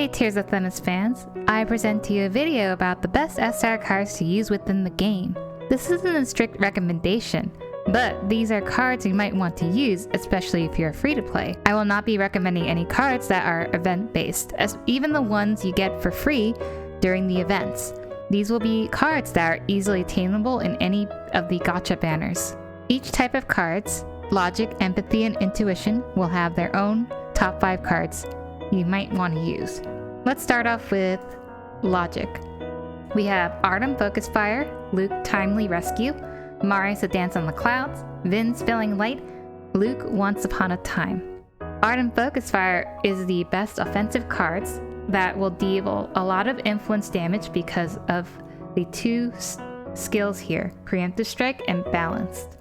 Hey Tears of Themis fans, I present to you a video about the best SR cards to use within the game. This isn't a strict recommendation, but these are cards you might want to use, especially if you're free to play. I will not be recommending any cards that are event based, as even the ones you get for free during the events. These will be cards that are easily attainable in any of the gacha banners. Each type of cards, Logic, Empathy, and Intuition, will have their own top 5 cards you might want to use. Let's start off with Logic. We have Artem Focus Fire, Luke Timely Rescue, Marius A Dance on the Clouds, Vin Spilling Light, Luke Once Upon a Time. Artem Focus Fire is the best offensive cards that will deal a lot of influence damage because of the two skills here, Preemptive Strike and Balanced.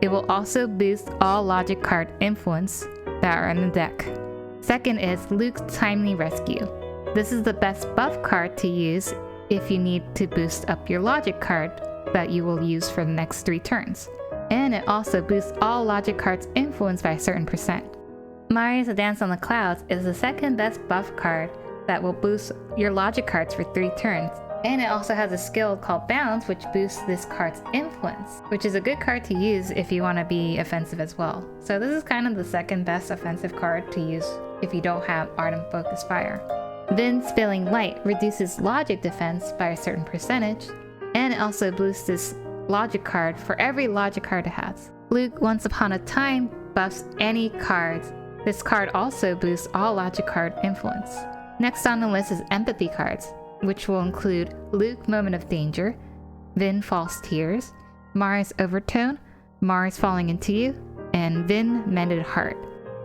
It will also boost all Logic card influence that are in the deck. Second is Luke's Timely Rescue. This is the best buff card to use if you need to boost up your Logic card that you will use for the next 3 turns. And it also boosts all Logic cards influence by a certain percent. Marius A Dance on the Clouds is the second best buff card that will boost your Logic cards for 3 turns. And it also has a skill called Balance, which boosts this card's influence, which is a good card to use if you want to be offensive as well. So this is kind of the second best offensive card to use if you don't have Artem Focus Fire. Vin Spilling Light reduces Logic defense by a certain percentage, and it also boosts this Logic card for every Logic card it has. Luke Once Upon a Time buffs any cards. This card also boosts all Logic card influence. Next on the list is Empathy cards, which will include Luke Moment of Danger, Vin False Tears, Marius Overtone, Marius Falling Into You, and Vin Mended Heart.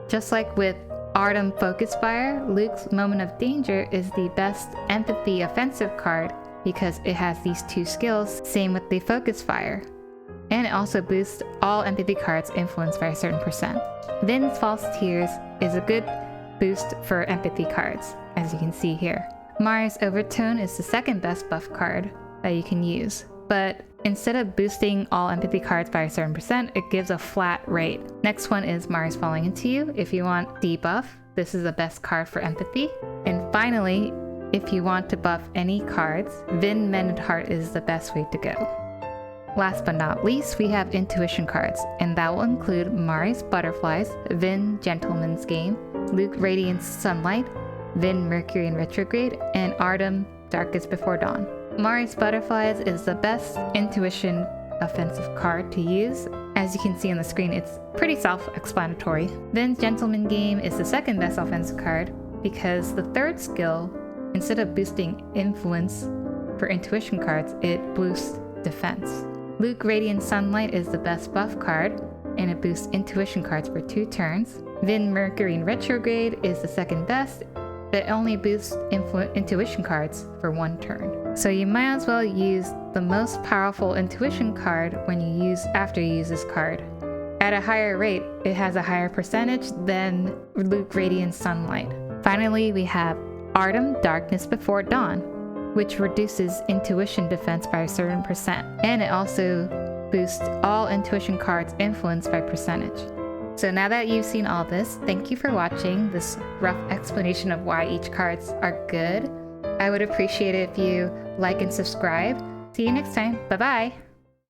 Just like with Artem Focus Fire, Luke's Moment of Danger is the best empathy offensive card because it has these 2 skills, same with the Focus Fire. And it also boosts all empathy cards influenced by a certain percent. Vin's False Tears is a good boost for empathy cards, as you can see here. Marius Overtone is the second best buff card that you can use, but instead of boosting all empathy cards by a certain percent, it gives a flat rate. Next one is Marius Falling Into You. If you want debuff, this is the best card for empathy. And finally, if you want to buff any cards, Vin Mended Heart is the best way to go. Last but not least, we have Intuition cards, and that will include Marius Butterflies, Vin Gentleman's Game, Luke Radiant Sunlight, Vin Mercury in Retrograde, and Artem Darkest Before Dawn. Marius Butterflies is the best Intuition offensive card to use. As you can see on the screen, it's pretty self-explanatory. Vin's Gentleman Game is the second best offensive card because the third skill, instead of boosting influence for Intuition cards, it boosts defense. Luke Radiant Sunlight is the best buff card, and it boosts Intuition cards for 2 turns. Vin Mercury in Retrograde is the second best. It only boosts Intuition cards for 1 turn. So you might as well use the most powerful Intuition card after you use this card. At a higher rate, it has a higher percentage than Luke Radiant Sunlight. Finally, we have Artem Darkness Before Dawn, which reduces Intuition defense by a certain percent. And it also boosts all Intuition cards influenced by percentage. So now that you've seen all this, thank you for watching this rough explanation of why each cards are good. I would appreciate it if you like and subscribe. See you next time. Bye-bye.